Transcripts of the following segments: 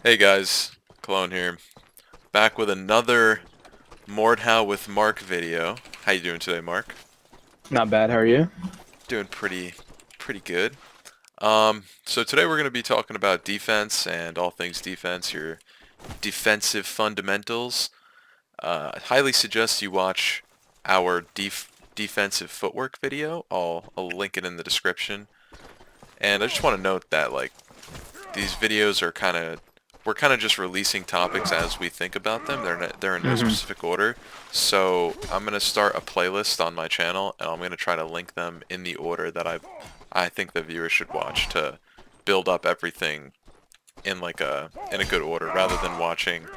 Hey guys, Clone here, back with another Mordhau with Mark video. How you doing today, Mark? Not bad. How are you? Doing pretty good. So today we're going to be talking about defense and all things defense, your defensive fundamentals. I highly suggest you watch our defensive footwork video. I'll link it in the description. And I just want to note that these videos are we're kind of just releasing topics as we think about them. They're in no hmm specific order. So I'm gonna start a playlist on my channel, and I'm gonna try to link them in the order that I think the viewers should watch to build up everything in in a good order, rather than watching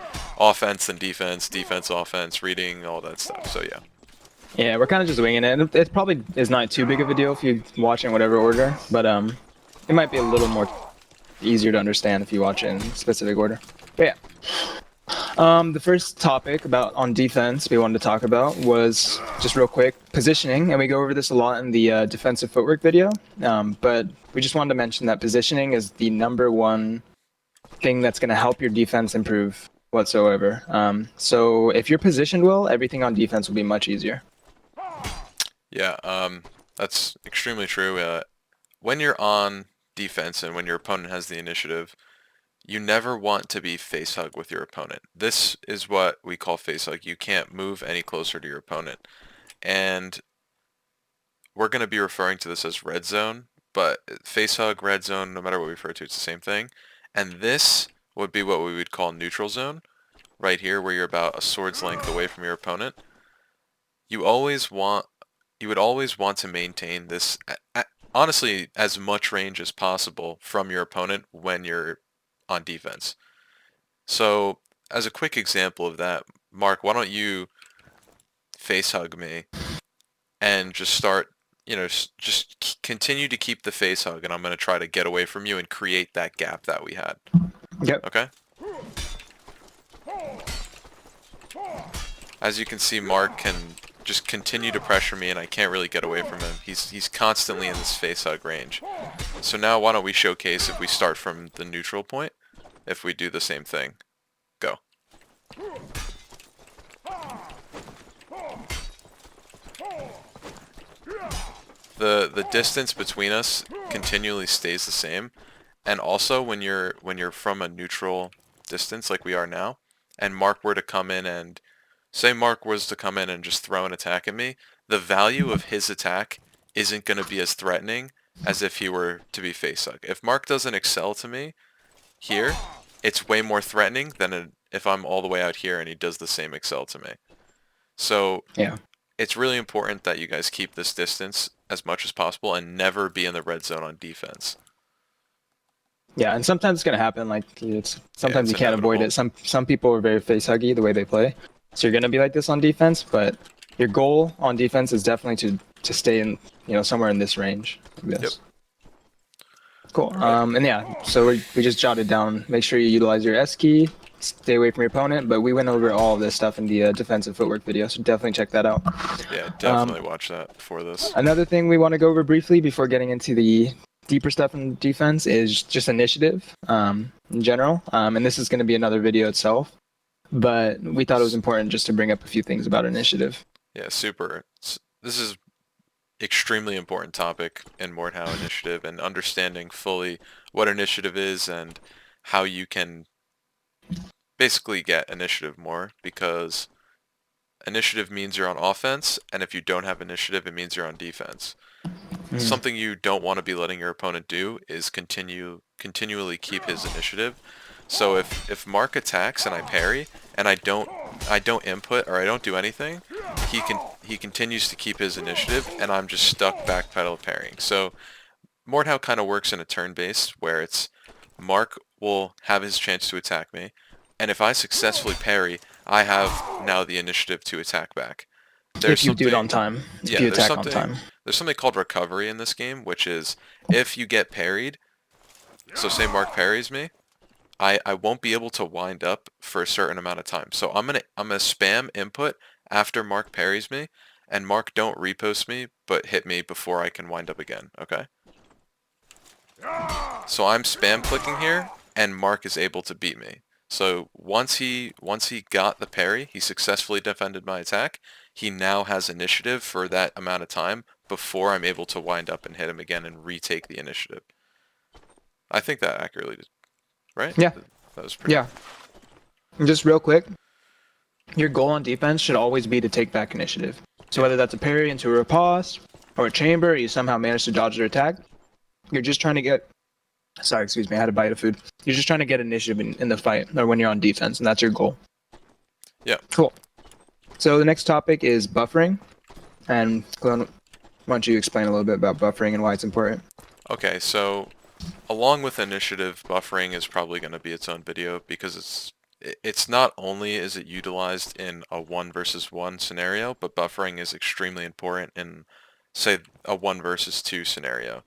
offense and defense, defense, offense, reading, all that stuff. So yeah. Yeah, we're kind of just winging it. It probably is not too big of a deal if you watch in whatever order, but it might be a little more easier to understand if you watch it in specific order. But yeah, the first topic about on defense we wanted to talk about was just real quick positioning, and we go over this a lot in the defensive footwork video. But we just wanted to mention that positioning is the number one thing that's going to help your defense improve whatsoever. So if you're positioned well, everything on defense will be much easier. Yeah, that's extremely true. When you're on defense and when your opponent has the initiative, you never want to be face hug with your opponent. This is what we call face hug. You can't move any closer to your opponent. And we're going to be referring to this as red zone, but face hug, red zone, no matter what we refer to, it's the same thing. And this would be what we would call neutral zone, right here, where you're about a sword's length away from your opponent. You always want, you would always want to maintain this, honestly, as much range as possible from your opponent when you're on defense. So, as a quick example of that, Mark, why don't you face hug me and just start, just continue to keep the face hug, and I'm going to try to get away from you and create that gap that we had. Yep. Okay? As you can see, Mark can just continue to pressure me, and I can't really get away from him. He's constantly in this face hug range. So now why don't we showcase if we start from the neutral point, if we do the same thing. Go. The distance between us continually stays the same, and also when you're from a neutral distance like we are now, and Mark were to come in and say Mark was to come in and just throw an attack at me, the value of his attack isn't going to be as threatening as if he were to be face hug. If Mark doesn't excel to me here, it's way more threatening than if I'm all the way out here and he does the same excel to me. So Yeah. it's really important that you guys keep this distance as much as possible and never be in the red zone on defense. Yeah, and sometimes it's gonna happen. Like Yeah, sometimes it's you can't avoid inevitable. it. Some people are very face huggy the way they play, so you're gonna be like this on defense. But your goal on defense is definitely to stay in somewhere in this range. Like Yep. this. Cool. All right. And yeah, so we just jotted down. Make sure you utilize your S key. Stay away from your opponent. But we went over all of this stuff in the defensive footwork video, so definitely check that out. Yeah, Um, definitely watch that before this. Another thing we want to go over briefly before getting into the deeper stuff in defense is just initiative in general. And this is going to be another video itself, but we thought it was important just to bring up a few things about initiative. Yeah, super. This is extremely important topic in Mordhau initiative, and understanding fully what initiative is and how you can basically get initiative more, because initiative means you're on offense, and if you don't have initiative, it means you're on defense. Mm. Something you don't want to be letting your opponent do is continually keep his initiative. So if Mark attacks and I parry and I don't input or I don't do anything, he continues to keep his initiative, and I'm just stuck backpedal parrying. So Mordhau kind of works in a turn base where it's Mark will have his chance to attack me, and if I successfully parry, I have now the initiative to attack back. There's If you do it something on time, if yeah, you there's attack on something time. there's something called recovery in this game, which is if you get parried, so say Mark parries me, I won't be able to wind up for a certain amount of time. So I'm gonna spam input after Mark parries me, and Mark don't repost me, but hit me before I can wind up again, okay? So I'm spam clicking here, and Mark is able to beat me. So once he got the parry, he successfully defended my attack. He now has initiative for that amount of time before I'm able to wind up and hit him again and retake the initiative. I think that accurately, right? Yeah, That was pretty. yeah. And just real quick, your goal on defense should always be to take back initiative. So Yeah. whether that's a parry into a riposte or a chamber, you somehow manage to dodge their attack. You're just trying to get. Sorry, excuse me. I had a bite of food. You're just trying to get initiative in the fight or when you're on defense, and that's your goal. Yeah. Cool. So the next topic is buffering, and Glenn, why don't you explain a little bit about buffering and why it's important? Okay, so along with initiative, buffering is probably going to be its own video because it's not only is it utilized in a 1 versus 1 scenario, but buffering is extremely important in, say, a 1 versus 2 scenario.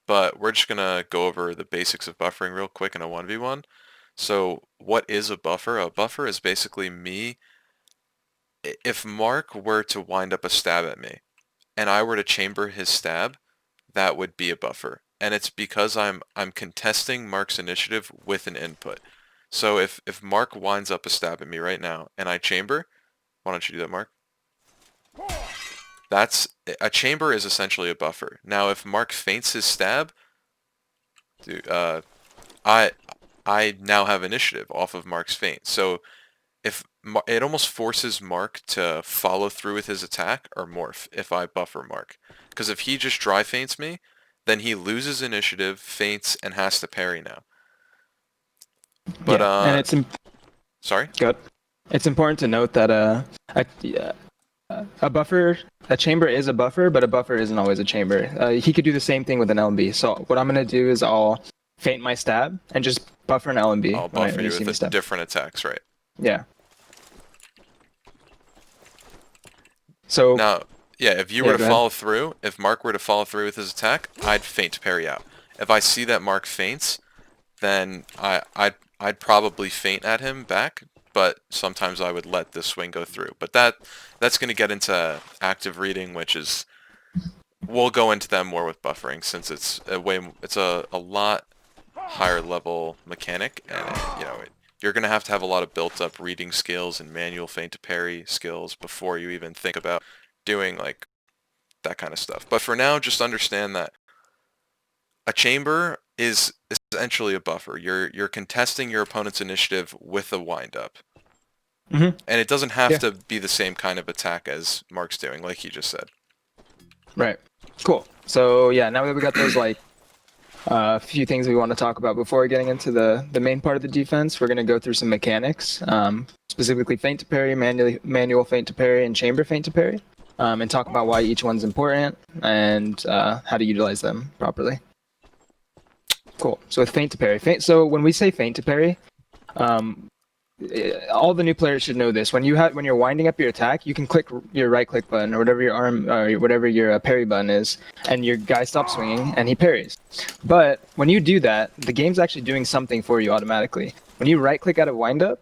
But we're just going to go over the basics of buffering real quick in a 1v1. So what is a buffer? A buffer is basically me. If Mark were to wind up a stab at me and I were to chamber his stab, that would be a buffer. And it's because I'm contesting Mark's initiative with an input. So if Mark winds up a stab at me right now and I chamber, why don't you do that, Mark? That's a chamber is essentially a buffer. Now if Mark feints his stab, dude, I I now have initiative off of Mark's feint. So if it almost forces Mark to follow through with his attack or morph if I buffer Mark. Because if he just dry feints me, then he loses initiative, feints, and has to parry now. But Yeah, and it's sorry? good. It's important to note that a buffer, a chamber is a buffer, but a buffer isn't always a chamber. He could do the same thing with an LMB. So what I'm gonna do is I'll feint my stab and just buffer an LMB I'll when buffer you you see me with stab. different attacks, right? Yeah. So Now, yeah, if you yeah, were to go ahead. follow through, if Mark were to follow through with his attack, I'd feint parry out. If I see that Mark feints, then I'd probably feint at him back, but sometimes I would let the swing go through. But that's going to get into active reading, which is we'll go into that more with buffering since it's a lot higher level mechanic, and you're going to have a lot of built up reading skills and manual feint to parry skills before you even think about doing like that kind of stuff. But for now, just understand that a chamber is essentially a buffer. You're contesting your opponent's initiative with a wind up. Mm-hmm. And it doesn't have Yeah. to be the same kind of attack as Mark's doing, like he just said. Right. Cool. So yeah, now that we got those like a few things we want to talk about before getting into the main part of the defense, we're going to go through some mechanics, specifically feint to parry, manual feint to parry, and chamber feint to parry, and talk about why each one's important and how to utilize them properly. Cool. So with feint to parry, so when we say feint to parry, all the new players should know this. When you're winding up your attack, you can click your right click button or whatever your arm or whatever your parry button is, and your guy stops swinging and he parries. But when you do that, the game's actually doing something for you automatically. When you right click out of wind up,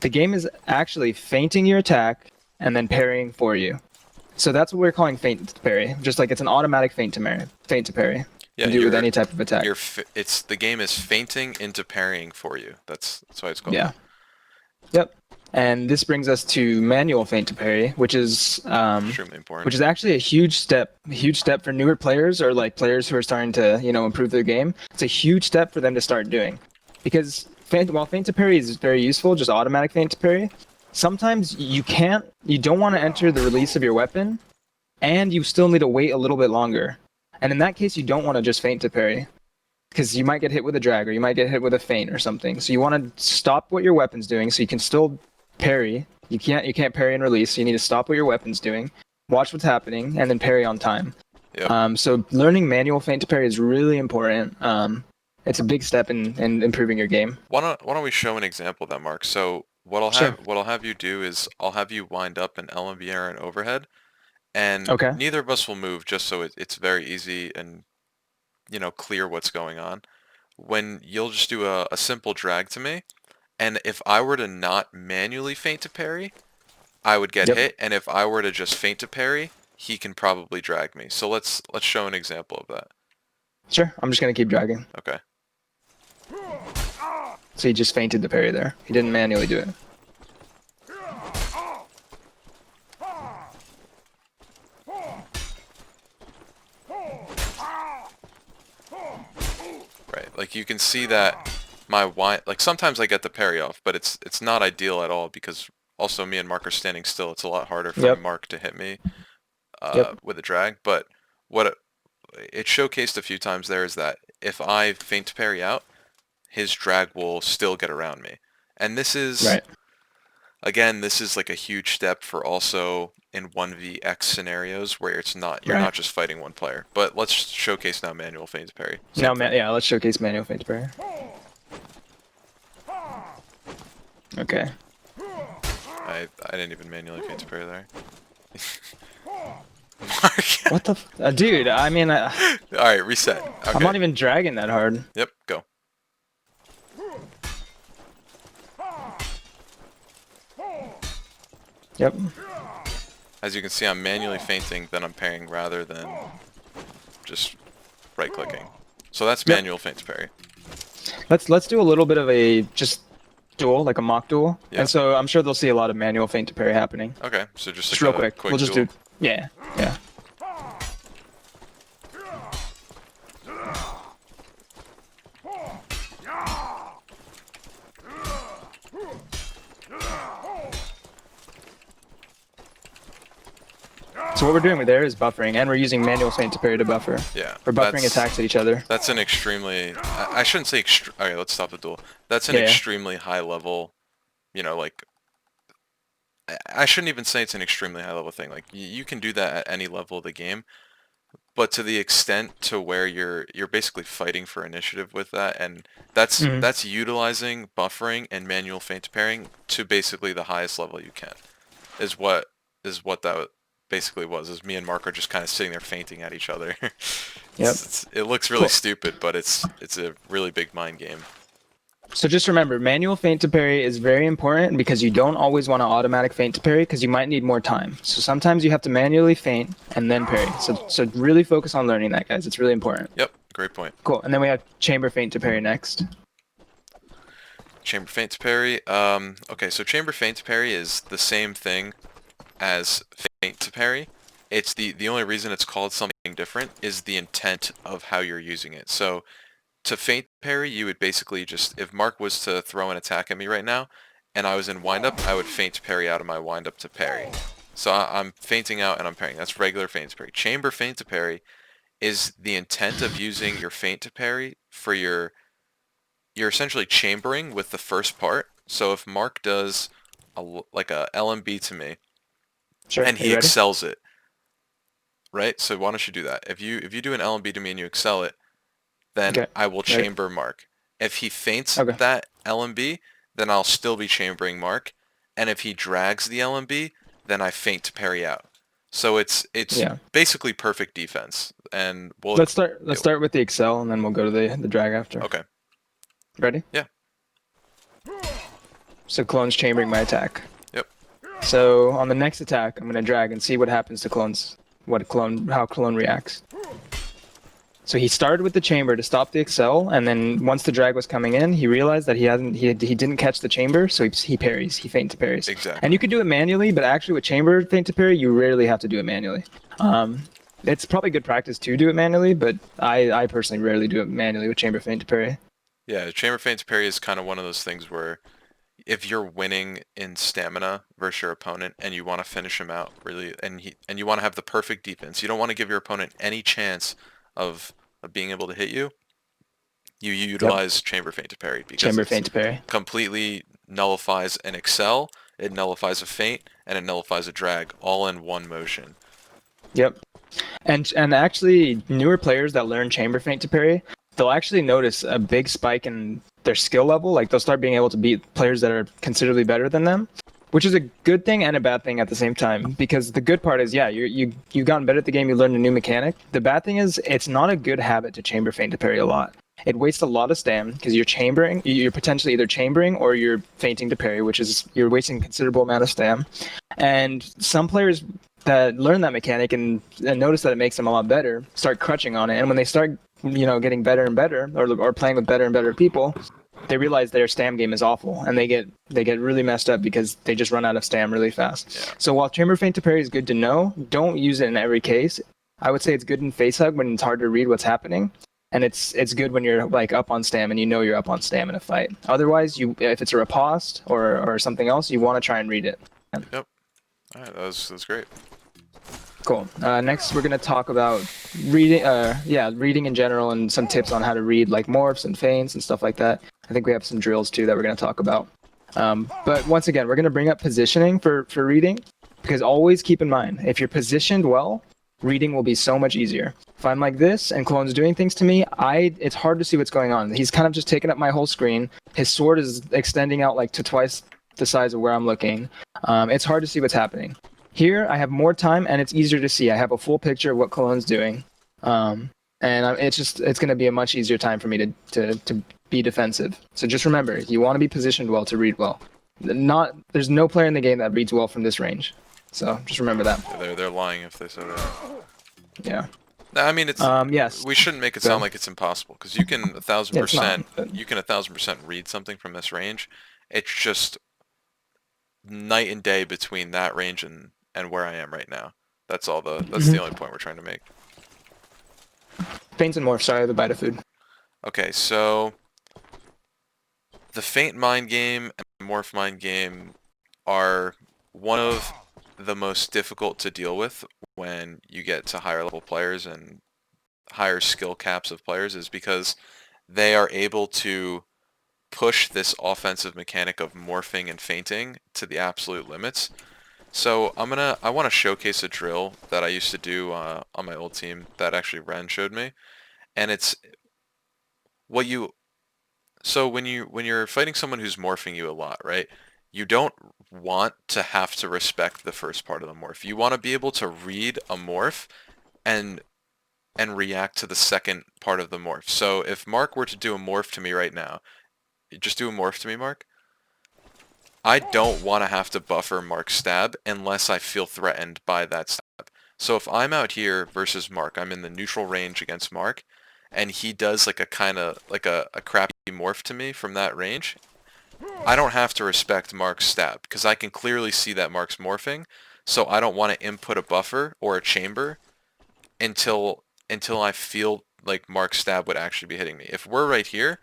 the game is actually feinting your attack and then parrying for you. So that's what we're calling feint to parry. Just like it's an automatic feint to parry. Yeah, You do it with any type of attack. the game is feinting into parrying for you. That's why it's called. Yeah. Yep. And this brings us to manual feint to parry, which is Extremely important. which is actually a huge step for newer players or like players who are starting to improve their game. It's a huge step for them to start doing, because while feint to parry is very useful, just automatic feint to parry, sometimes you don't want to enter the release of your weapon, and you still need to wait a little bit longer. And in that case, you don't want to just feint to parry, because you might get hit with a drag or you might get hit with a feint or something. So you want to stop what your weapon's doing so you can still parry. You can't parry and release, so you need to stop what your weapon's doing, watch what's happening, and then parry on time. Yep. So learning manual feint to parry is really important. It's a big step in improving your game. Why don't we show an example of that, Mark? So what I'll have you do is I'll have you wind up an LMB or an overhead, and Okay. neither of us will move, just so it's very easy and clear what's going on. When you'll just do a simple drag to me, and if I were to not manually feint to parry, I would get hit, and if I were to just feint to parry, he can probably drag me. So let's show an example of that. Sure. I'm just gonna keep dragging. Okay. So he just feinted the parry there. He didn't manually do it. Right, like you can see that my wind, like sometimes I get the parry off, but it's not ideal at all because also me and Mark are standing still. It's a lot harder for Yep. Mark to hit me Yep. with a drag. But what it showcased a few times there is that if I feint to parry out, his drag will still get around me. And this is, Right. again, this is like a huge step for also in 1vx scenarios where it's not, you're Right. not just fighting one player. But let's showcase now manual feint to parry. Now, Same thing. yeah, let's showcase manual feint to parry. Okay. I didn't even manually feint to parry there. Mark. What the dude, I mean, Alright, reset. Okay. I'm not even dragging that hard. Yep, go. Yep. As you can see, I'm manually feinting, then I'm parrying rather than just right-clicking. So that's Yep. manual feint to parry. Let's do a little bit of a just duel, like a mock duel. Yeah. And so I'm sure they'll see a lot of manual feint to parry happening. Okay, so just like Real a quick. We'll just duel. do. Yeah. Yeah. So what we're doing there is buffering, and we're using manual feint to parry to buffer. Yeah. We're buffering attacks at each other. That's an extremely... I shouldn't say... Okay, let's stop the duel. That's an Yeah. extremely high level, you know, like... I shouldn't even say it's an extremely high level thing. Like, you can do that at any level of the game. But to the extent to where you're basically fighting for initiative with that, and that's utilizing buffering and manual feint parrying to basically the highest level you can, is what that basically was. Is me and Mark are just kind of sitting there feinting at each other. Yep. It looks really Cool. stupid, but it's a really big mind game. So just remember, manual feint to parry is very important because you don't always want to automatic feint to parry because you might need more time. So sometimes you have to manually feint and then parry. So really focus on learning that, guys. It's really important. Yep, great point. Cool. And then we have chamber feint to parry next. Chamber feint to parry. Okay, so chamber feint to parry is the same thing as feint to parry. It's the only reason it's called something different is the intent of how you're using it. So to feint parry, you would basically just, if Mark was to throw an attack at me right now, and I was in windup, I would feint parry out of my windup to parry. So I'm feinting out and I'm parrying. That's regular feint to parry. Chamber feint to parry is the intent of using your feint to parry for you're essentially chambering with the first part. So if Mark does like a LMB to me, Sure. and he excels it, right? So why don't you do that? If you do an LMB to me and you excel it, then Okay. I will chamber Mark. If he feints Okay. that LMB, then I'll still be chambering Mark. And if he drags the LMB, then I feint to parry out. So it's basically perfect defense. And we'll let's start with the excel and then we'll go to the drag after. Okay. Ready? Yeah. So clone's chambering my attack. Yep. So on the next attack, I'm gonna drag and see what happens to clones. How clone reacts. So he started with the chamber to stop the excel, and then once the drag was coming in, he realized that he didn't catch the chamber, so he parries. He feint to parries. Exactly. And you could do it manually, but actually with chamber feint to parry, you rarely have to do it manually. It's probably good practice to do it manually, but I personally rarely do it manually with chamber feint to parry. Yeah, chamber feint to parry is kind of one of those things where if you're winning in stamina versus your opponent and you want to finish him out really, and you want to have the perfect defense, you don't want to give your opponent any chance of being able to hit you, you utilize chamber feint to parry because chamber feint to parry completely nullifies an excel, it nullifies a feint, and it nullifies a drag all in one motion. Yep. And actually, newer players that learn chamber feint to parry, they'll actually notice a big spike in their skill level. Like they'll start being able to beat players that are considerably better than them, which is a good thing and a bad thing at the same time. Because the good part is, yeah, you've gotten better at the game, you learned a new mechanic. The bad thing is, it's not a good habit to chamber feint to parry a lot. It wastes a lot of stam because you're potentially either chambering or you're feinting to parry, which is you're wasting a considerable amount of stam. And some players that learn that mechanic and notice that it makes them a lot better start crutching on it. And when they start, getting better and better or playing with better and better people, they realize their stam game is awful, and they get really messed up because they just run out of stam really fast. Yeah. So while chamber feint to parry is good to know, don't use it in every case. I would say it's good in face hug when it's hard to read what's happening, and it's good when you're like up on stam and you know you're up on stam in a fight. Otherwise, if it's a riposte or something else, you want to try and read it. Yep. All right, that was great. Cool. Next, we're gonna talk about reading. Reading in general and some tips on how to read like morphs and feints and stuff like that. I think we have some drills too that we're gonna talk about. But once again, we're gonna bring up positioning for reading, because always keep in mind, if you're positioned well, reading will be so much easier. If I'm like this and Clone's doing things to me, it's hard to see what's going on. He's kind of just taking up my whole screen. His sword is extending out like to twice the size of where I'm looking. It's hard to see what's happening. Here, I have more time, and it's easier to see. I have a full picture of what Cologne's doing, and it's going to be a much easier time for me to be defensive. So just remember, you want to be positioned well to read well. There's no player in the game that reads well from this range, so just remember that. They're lying if they say that. Yeah. No, I mean, it's yes. We shouldn't make it sound like it's impossible, because you can 1000% but... you can 1000% read something from this range. It's just night and day between that range and where I am right now. That's the only point we're trying to make. Feints and morphs, sorry, the bite of food. Okay, so the feint mind game and morph mind game are one of the most difficult to deal with when you get to higher level players and higher skill caps of players, is because they are able to push this offensive mechanic of morphing and feinting to the absolute limits. So I want to showcase a drill that I used to do on my old team that actually Ren showed me, and it's so when you're fighting someone who's morphing you a lot, right? You don't want to have to respect the first part of the morph. You want to be able to read a morph and react to the second part of the morph. So if Mark were to do a morph to me right now, just do a morph to me, Mark. I don't want to have to buffer Mark's stab unless I feel threatened by that stab. So if I'm out here versus Mark, I'm in the neutral range against Mark, and he does like a kind of like a crappy morph to me from that range, I don't have to respect Mark's stab, because I can clearly see that Mark's morphing, so I don't want to input a buffer or a chamber until I feel like Mark's stab would actually be hitting me. If we're right here,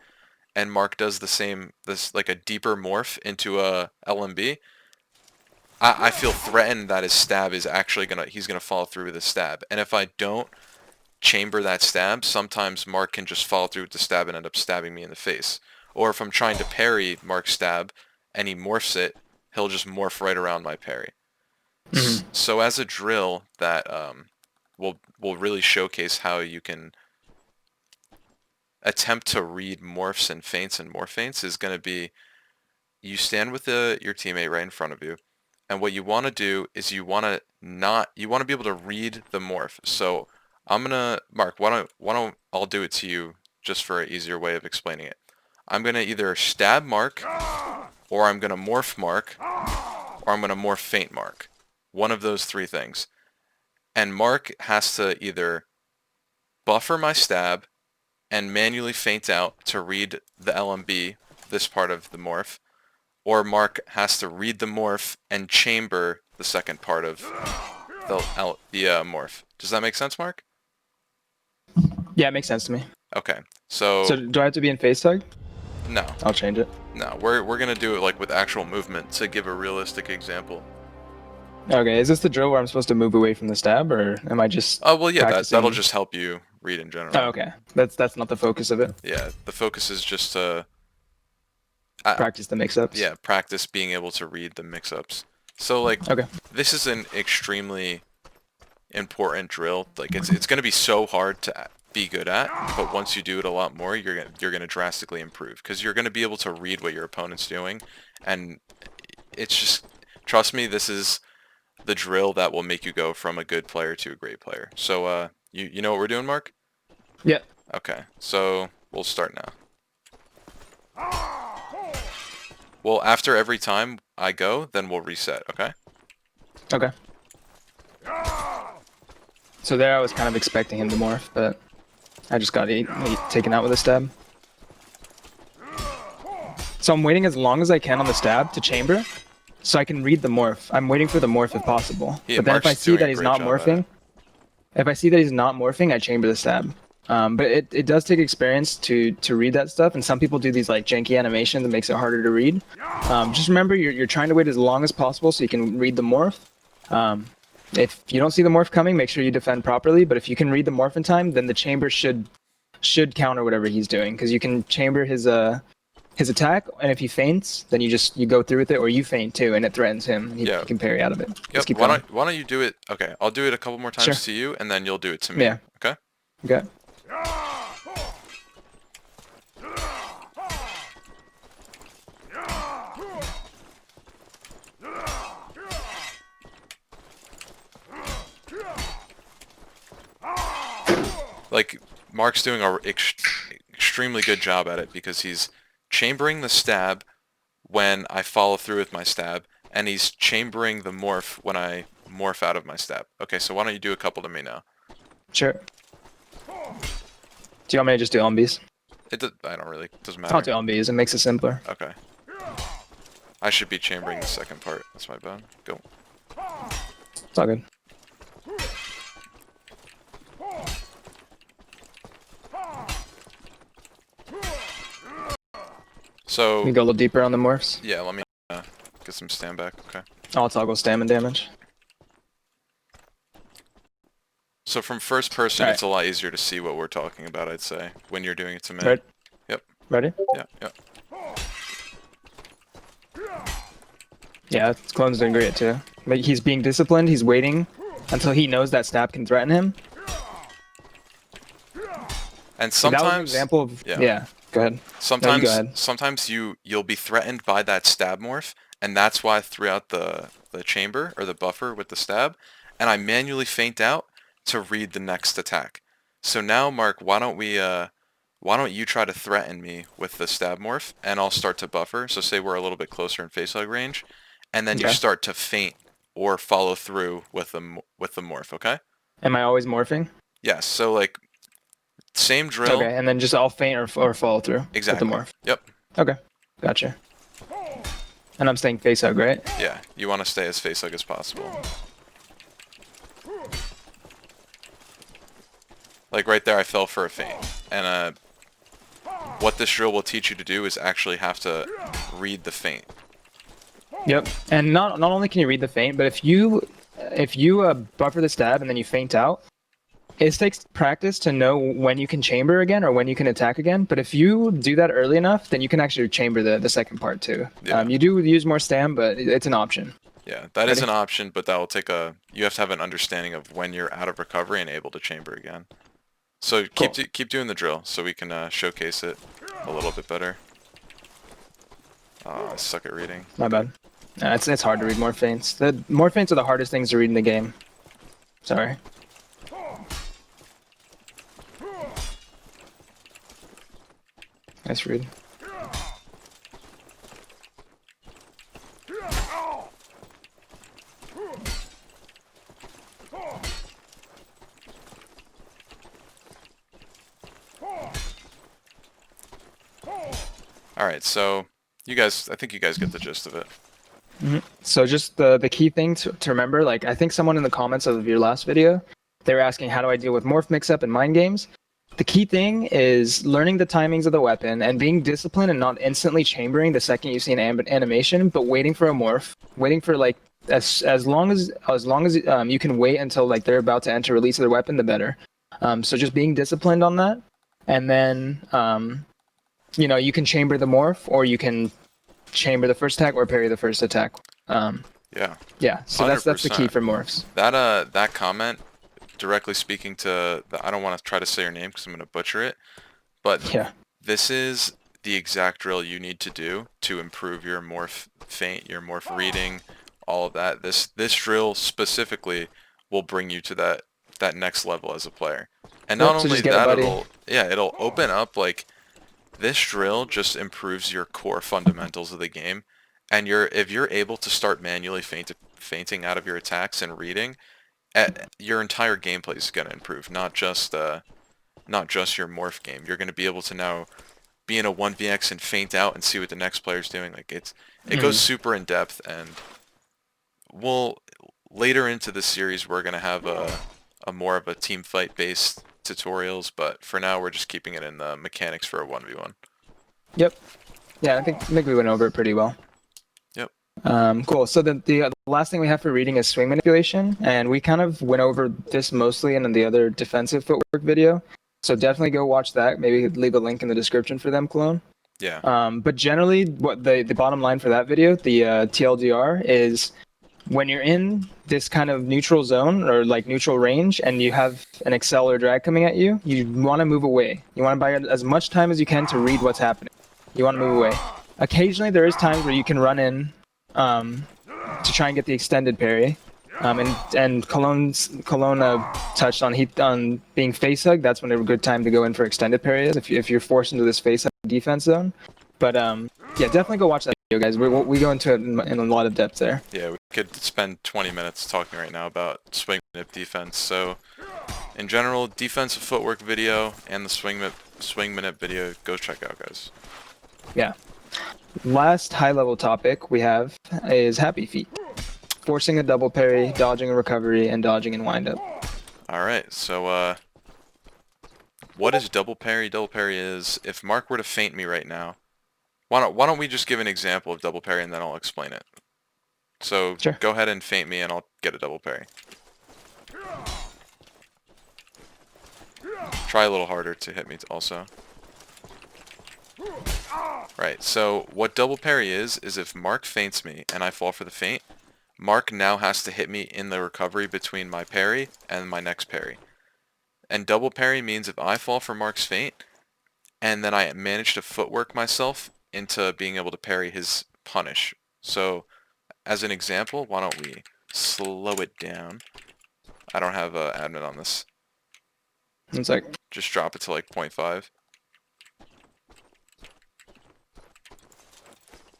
and Mark does the same, like a deeper morph into a LMB, I feel threatened that his stab is actually he's gonna follow through with his stab. And if I don't chamber that stab, sometimes Mark can just follow through with the stab and end up stabbing me in the face. Or if I'm trying to parry Mark's stab and he morphs it, he'll just morph right around my parry. So as a drill that will really showcase how you can attempt to read morphs and feints and morph feints, is going to be, you stand with your teammate right in front of you, and what you want to do is you want to be able to read the morph. So Mark, why don't I'll do it to you just for an easier way of explaining it. I'm going to either stab Mark, or I'm going to morph Mark, or I'm going to morph feint Mark. One of those three things. And Mark has to either buffer my stab and manually feint out to read the LMB, this part of the morph, or Mark has to read the morph and chamber the second part of the morph. Does that make sense, Mark? Yeah, it makes sense to me. Okay, so do I have to be in face hug? No. I'll change it. No, we're gonna do it like with actual movement to give a realistic example. Okay, is this the drill where I'm supposed to move away from the stab, or am I just? Oh well, yeah, practicing? that'll just help you read in general. Oh, okay, that's not the focus of it. Yeah, the focus is just to practice the mix-ups. Yeah, practice being able to read the mix-ups. So like, okay, this is an extremely important drill. Like it's gonna be so hard to be good at, but once you do it a lot more, you're gonna drastically improve, because you're gonna be able to read what your opponent's doing, and it's just, trust me, this is the drill that will make you go from a good player to a great player. So you know what we're doing, Mark? Yeah. Okay, so we'll start now. Well, after every time I go, then we'll reset, okay? Okay. So there I was kind of expecting him to morph, but I just got taken out with a stab. So I'm waiting as long as I can on the stab to chamber, so I can read the morph. I'm waiting for the morph if possible. Yeah, But then if I Mark's see doing that a he's great not job at it. morphing, I chamber the stab. But it does take experience to read that stuff, and some people do these like janky animations that makes it harder to read. Just remember, you're trying to wait as long as possible so you can read the morph. If you don't see the morph coming, make sure you defend properly. But if you can read the morph in time, then the chamber should counter whatever he's doing, because you can chamber his attack, and if he feints, then you go through with it, or you feint too, and it threatens him. And he can parry out of it. Yep. Just keep going. Why don't you do it? Okay, I'll do it a couple more times Sure. to you, and then you'll do it to me. Yeah. Okay. Okay. Like, Mark's doing a extremely good job at it because he's chambering the stab when I follow through with my stab, and he's chambering the morph when I morph out of my stab. Okay, so why don't you do a couple to me now? Sure. Do you want me to just do LMBs? I don't really, doesn't matter. I'll do LMBs. It makes it simpler. Okay. I should be chambering the second part. That's my bad. Go. It's all good. So We go a little deeper on the morphs. yeah, let me get some stand back. Okay. I'll toggle stamina damage. So from first person, All right. it's a lot easier to see what we're talking about, I'd say, when you're doing it to me. Right. Yep. Ready? Yeah, yeah. Yeah, Clone's doing great too. But he's being disciplined. He's waiting until he knows that stab can threaten him. And So that was an sometimes, example of yeah. Go ahead. sometimes, go ahead. sometimes you'll be threatened by that stab morph, and that's why throughout the chamber or the buffer with the stab, and I manually feint out to read the next attack. So now, Mark, why don't you try to threaten me with the stab morph, and I'll start to buffer. So say we're a little bit closer in face hug range, and then you Okay. start to feint or follow through with the morph. Okay? Am I always morphing? Yes. So like same drill. Okay, and then just I'll feint or follow through Exactly. with the morph. Yep. Okay, gotcha. And I'm staying face hug, right? Yeah. You want to stay as face hug as possible. Like right there, I fell for a feint, and what this drill will teach you to do is actually have to read the feint. Yep. And not only can you read the feint, but if you buffer the stab and then you feint out, it takes practice to know when you can chamber again or when you can attack again. But if you do that early enough, then you can actually chamber the second part too. Yeah. You do use more stam, but it's an option. Yeah, that is an option, but that will take you have to have an understanding of when you're out of recovery and able to chamber again. So Cool. keep doing the drill so we can showcase it a little bit better. I suck at reading. My bad. It's hard to read more feints. The more feints are the hardest things to read in the game. Sorry. Nice read. Alright, so I think you guys get the gist of it. Mm-hmm. So just the key thing to remember, like I think someone in the comments of your last video, they were asking how do I deal with morph mix-up in mind games. The key thing is learning the timings of the weapon and being disciplined and not instantly chambering the second you see an animation, but waiting for a morph, waiting for like as long as you can wait until like they're about to enter release of their weapon, the better. So just being disciplined on that, and then you can chamber the morph, or you can chamber the first attack or parry the first attack. Yeah. Yeah. So that's the key for morphs. That comment directly speaking to I don't want to try to say your name because I'm going to butcher it, but yeah, this is the exact drill you need to do to improve your morph feint, your morph reading, all of that. This drill specifically will bring you to that next level as a player. And not only that, it'll open up like this drill just improves your core fundamentals of the game. And if you're able to start manually feinting out of your attacks and reading, your entire gameplay is going to improve, not just your morph game. You're going to be able to now be in a 1vx and feint out and see what the next player's doing. Like it goes super in depth, and we'll later into the series we're gonna have a more of a team fight based tutorials, but for now we're just keeping it in the mechanics for a 1v1. Yep. Yeah, I think we went over it pretty well. Yep. Cool. So the last thing we have for reading is swing manipulation, and we kind of went over this mostly in the other defensive footwork video. So definitely go watch that. Maybe leave a link in the description for them, Clone. Yeah. But generally, what the bottom line for that video, the TLDR, is when you're in this kind of neutral zone or like neutral range and you have an accel or drag coming at you, you want to move away. You want to buy as much time as you can to read what's happening. You want to move away. Occasionally, there is times where you can run in to try and get the extended parry. And Cologne touched on being face hug. That's when a good time to go in for extended parry is if you're forced into this face hug defense zone. But yeah, definitely go watch that video, guys. We go into it in a lot of depth there. Yeah, we could spend 20 minutes talking right now about swing manip defense. So, in general, defensive footwork video and the swing manip video, go check out, guys. Yeah. Last high-level topic we have is happy feet. Forcing a double parry, dodging a recovery, and dodging and windup. Alright, so what is double parry? Double parry is, if Mark were to feint me right now, why don't we just give an example of double parry and then I'll explain it. So Sure. Go ahead and feint me and I'll get a double parry. Try a little harder to hit me also. Right, so what double parry is if Mark feints me and I fall for the feint, Mark now has to hit me in the recovery between my parry and my next parry. And double parry means if I fall for Mark's feint, and then I manage to footwork myself into being able to parry his punish. So, as an example, why don't we slow it down? I don't have admin on this. It's like, Just drop it to like 0.5.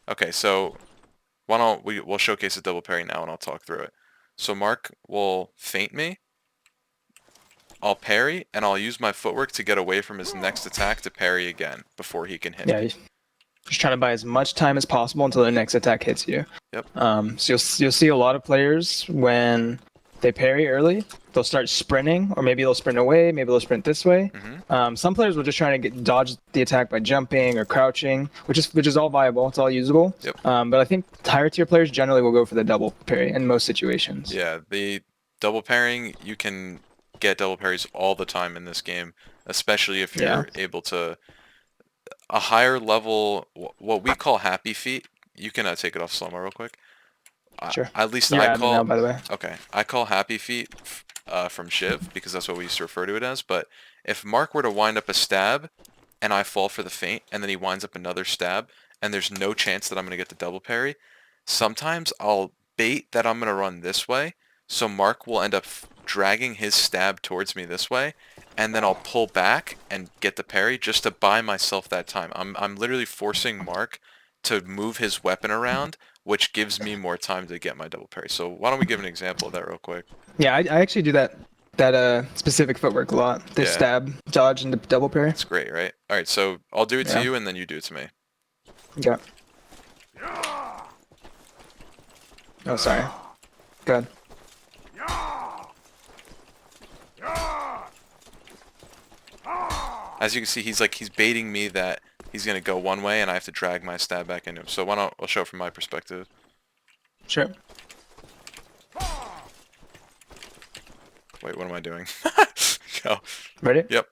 Okay, so why don't we'll showcase a double parry now and I'll talk through it. So Mark will feint me, I'll parry, and I'll use my footwork to get away from his next attack to parry again before he can hit me. yeah, just trying to buy as much time as possible until the next attack hits you. Yep. So you'll see a lot of players when they parry early, they'll start sprinting, or maybe they'll sprint away, maybe they'll sprint this way. Mm-hmm. Some players will just try to dodge the attack by jumping or crouching, which is all viable. It's all usable. Yep. But I think higher tier players generally will go for the double parry in most situations. Yeah, the double parrying, you can get double parries all the time in this game, especially if you're able to a higher level, what we call happy feet. You can take it off slow-mo real quick. Sure. At least You're I call. now, by the way. Okay, I call happy feet from Shiv because that's what we used to refer to it as. But if Mark were to wind up a stab, and I fall for the feint, and then he winds up another stab, and there's no chance that I'm gonna get the double parry, sometimes I'll bait that I'm gonna run this way, so Mark will end up dragging his stab towards me this way, and then I'll pull back and get the parry just to buy myself that time. I'm literally forcing Mark to move his weapon around, which gives me more time to get my double parry. So why don't we give an example of that real quick? Yeah, I actually do that specific footwork a lot. This stab, dodge, and the double parry. It's great, right? All right, so I'll do it to you, and then you do it to me. Yeah. Oh, sorry. Good. As you can see, he's baiting me that he's gonna go one way, and I have to drag my stab back into him. So why don't I'll show it from my perspective. Sure. Wait, what am I doing? Go. Ready? Yep.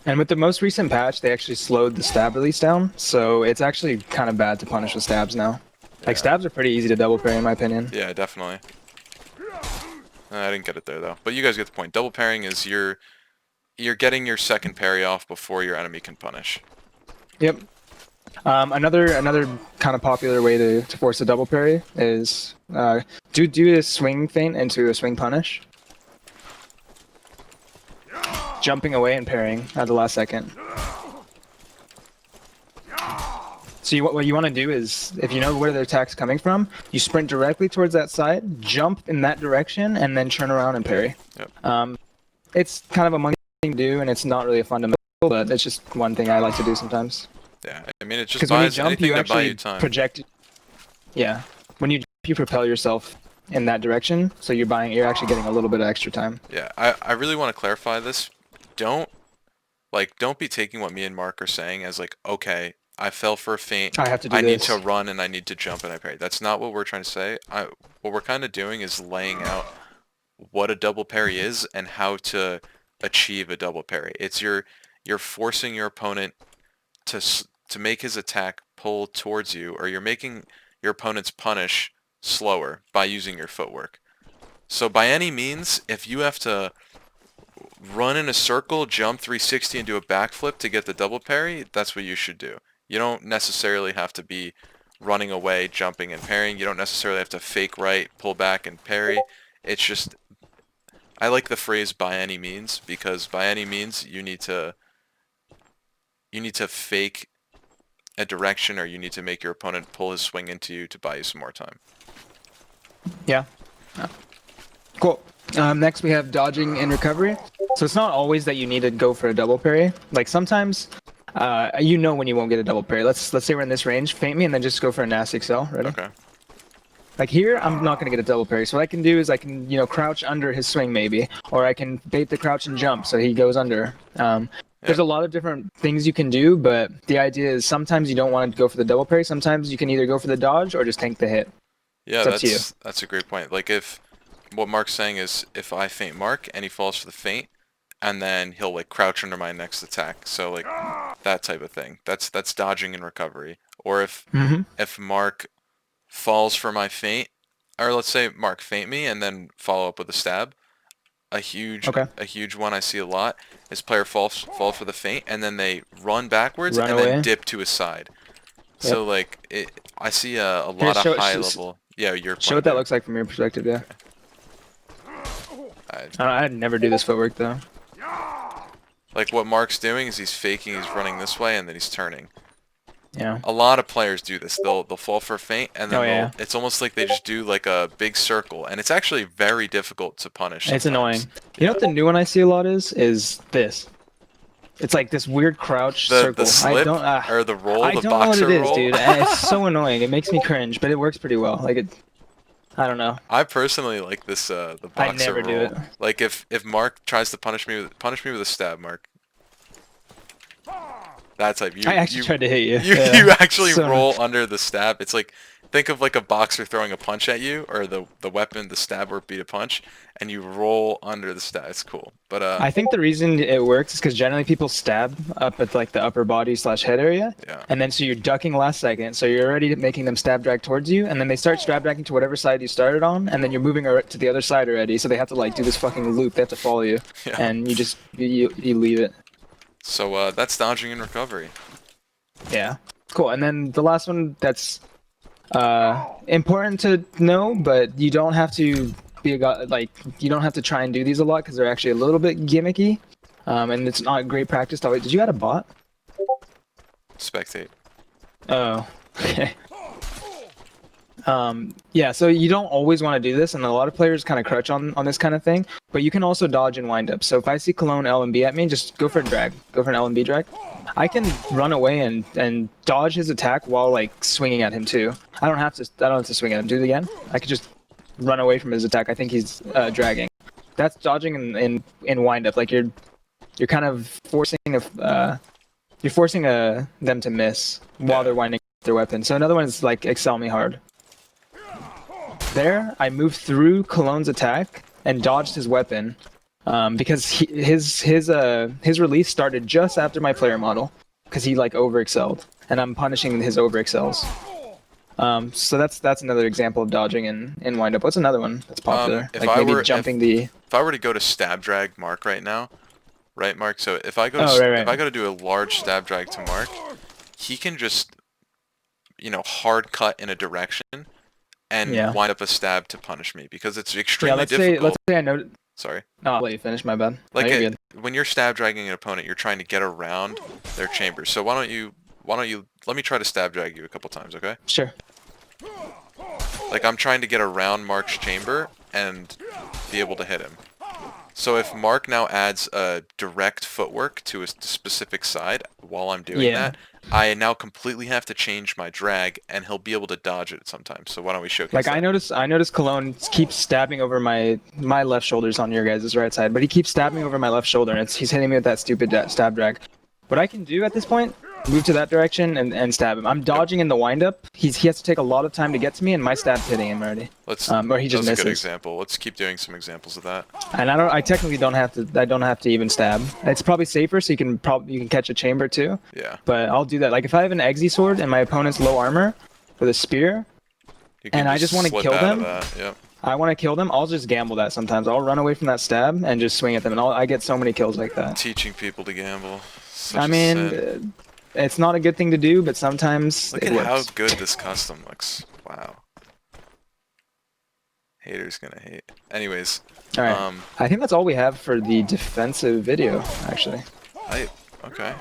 And with the most recent patch, they actually slowed the stab release down, so it's actually kind of bad to punish with stabs now. Like, stabs are pretty easy to double parry, in my opinion. Yeah, definitely. I didn't get it there, though. But you guys get the point. Double parrying is you're getting your second parry off before your enemy can punish. Yep. Another kind of popular way to force a double parry is do a swing feint into a swing punish. Jumping away and parrying at the last second. So what you want to do is, if you know where the attack's coming from, you sprint directly towards that side, jump in that direction, and then turn around and parry. Yep. It's kind of a monkey thing to do, and it's not really a fundamental, but it's just one thing I like to do sometimes. Yeah, I mean, it just Because when you buys jump, anything you to buy you actually time. project. Yeah, when you jump, you propel yourself in that direction, so you're actually getting a little bit of extra time. Yeah, I really want to clarify this. Don't don't be taking what me and Mark are saying as like, okay, I fell for a feint, I have to do I need to this. run and I need to jump and I parry. That's not what we're trying to say. What we're kind of doing is laying out what a double parry is and how to achieve a double parry. It's you're forcing your opponent to make his attack pull towards you, or you're making your opponent's punish slower by using your footwork. So by any means, if you have to run in a circle, jump 360 and do a backflip to get the double parry, that's what you should do. You don't necessarily have to be running away, jumping and parrying. You don't necessarily have to fake right, pull back and parry. It's just, I like the phrase by any means, because by any means you need to fake a direction, or you need to make your opponent pull his swing into you to buy you some more time. Yeah. Cool. Next we have dodging and recovery. So it's not always that you need to go for a double parry. Like sometimes, you know when you won't get a double parry. Let's say we're in this range, feint me, and then just go for a nasty excel. Ready? Okay. Like here, I'm not gonna get a double parry. So what I can do is I can, crouch under his swing maybe, or I can bait the crouch and jump so he goes under. There's a lot of different things you can do, but the idea is sometimes you don't want to go for the double parry. Sometimes you can either go for the dodge or just tank the hit. Yeah, It's up to you. that's a great point. Like if what Mark's saying is if I feint Mark and he falls for the feint, and then he'll like crouch under my next attack. So like that type of thing. That's dodging and recovery. Or if Mark falls for my feint, or let's say Mark feint me and then follow up with a stab. Okay. A huge one I see a lot is player fall for the feint and then they run backwards Run and away. then dip to his side. Yep. So like I see a Here, lot of high level. Yeah, your show what that looks like from your perspective. Yeah. I'd never do this footwork though. Like what Mark's doing is he's faking, he's running this way, and then he's turning. Yeah. A lot of players do this. They'll fall for a feint, and then Oh, it's almost like they just do like a big circle, and it's actually very difficult to punish It's sometimes. annoying. You know what the new one I see a lot is this. It's like this weird crouch circle. The slip or the roll, the boxer roll. I don't know what it is, dude. It's so annoying. It makes me cringe, but it works pretty well. Like it. I don't know. I personally like this the I boxer never roll. do it. Like if Mark tries to punish me with a stab, Mark. That type. I actually tried to hit you. You actually So- roll under the stab. It's like, think of like a boxer throwing a punch at you, or the weapon, the stab or beat a punch, and you roll under the stab. It's cool. But I think the reason it works is because generally people stab up at like the upper body / head area, yeah. and then so you're ducking last second, so you're already making them stab drag towards you, and then they start stab dragging to whatever side you started on, and then you're moving to the other side already, so they have to like do this fucking loop. They have to follow you, Yeah. and you just you leave it. So that's dodging and recovery. Yeah, cool. And then the last one that's important to know, but you don't have to be you don't have to try and do these a lot because they're actually a little bit gimmicky, and it's not great practice to always. Did you add a bot? Spectate. Oh, okay. Yeah, so you don't always want to do this, and a lot of players kind of crouch on this kind of thing, but you can also dodge and wind up. So if I see Cologne L and B at me, just go for a drag. Go for an L and B drag. I can run away and dodge his attack while like swinging at him too. I don't have to swing at him. Do it again. I could just run away from his attack. I think he's dragging. That's dodging in wind up. Like you're kind of forcing them to miss while they're winding up their weapon. So another one is like excel me hard. There, I moved through Cologne's attack and dodged his weapon, because his release started just after my player model, because he like over excelled, and I'm punishing his over excels. So that's another example of dodging in wind up. What's another one that's popular? If like I maybe were jumping if I were to go to stab drag Mark right now, right, Mark? So if I go if I go to do a large stab drag to Mark, he can just hard cut in a direction and wind up a stab to punish me, because it's extremely difficult. Let's say I know. Sorry. No, I'll let you finish. My bad. Like No, you're good. when you're stab dragging an opponent, you're trying to get around their chambers. So why don't you let me try to stab drag you a couple times, okay? Sure. Like I'm trying to get around Mark's chamber and be able to hit him. So if Mark now adds a direct footwork to a specific side while I'm doing Yeah. that, I now completely have to change my drag, and he'll be able to dodge it sometimes. So why don't we showcase Like that? I notice Cologne keeps stabbing over my left shoulders on your guys' right side, but he keeps stabbing over my left shoulder, and he's hitting me with that stupid stab drag. What I can do at this point, move to that direction and stab him. I'm Yep. dodging in the windup. He has to take a lot of time to get to me, and my stab's hitting him already. Let's. Or he That just was a good misses. example. Let's keep doing some examples of that. And I technically don't have to. I don't have to even stab. It's probably safer, so you can catch a chamber too. Yeah. But I'll do that. Like if I have an Eggsy sword and my opponent's low armor with a spear, You can and I just want to slip kill out of them. that. Yep. I want to kill them. I'll just gamble that sometimes. I'll run away from that stab and just swing at them, and I get so many kills like that. Teaching people to gamble. Such I a mean, sin. it's not a good thing to do, but sometimes Look it at how works. good this custom looks. Wow. Haters gonna hate. Anyways, All right. I think that's all we have for the defensive video, actually. okay.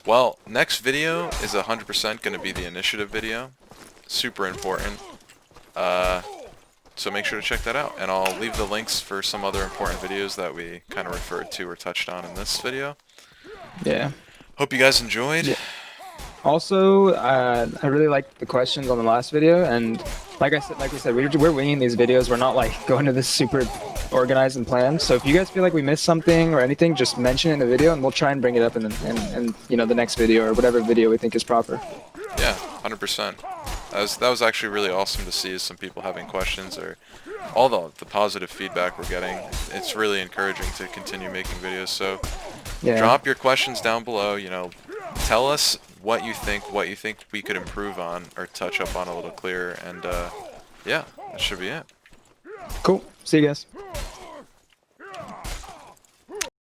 Well, next video is 100% gonna be the initiative video. Super important. So make sure to check that out, and I'll leave the links for some other important videos that we kind of referred to or touched on in this video. Yeah. Hope you guys enjoyed. Yeah. Also, I really liked the questions on the last video, and like we said, we're winging these videos. We're not like going to this super organized and planned. So if you guys feel like we missed something or anything, just mention it in the video, and we'll try and bring it up in the next video or whatever video we think is proper. Yeah, 100%. That was actually really awesome to see, some people having questions or all the positive feedback we're getting. It's really encouraging to continue making videos. So Yeah. drop your questions down below. Tell us what you think we could improve on or touch up on a little clearer. And yeah, that should be it. Cool. See you guys.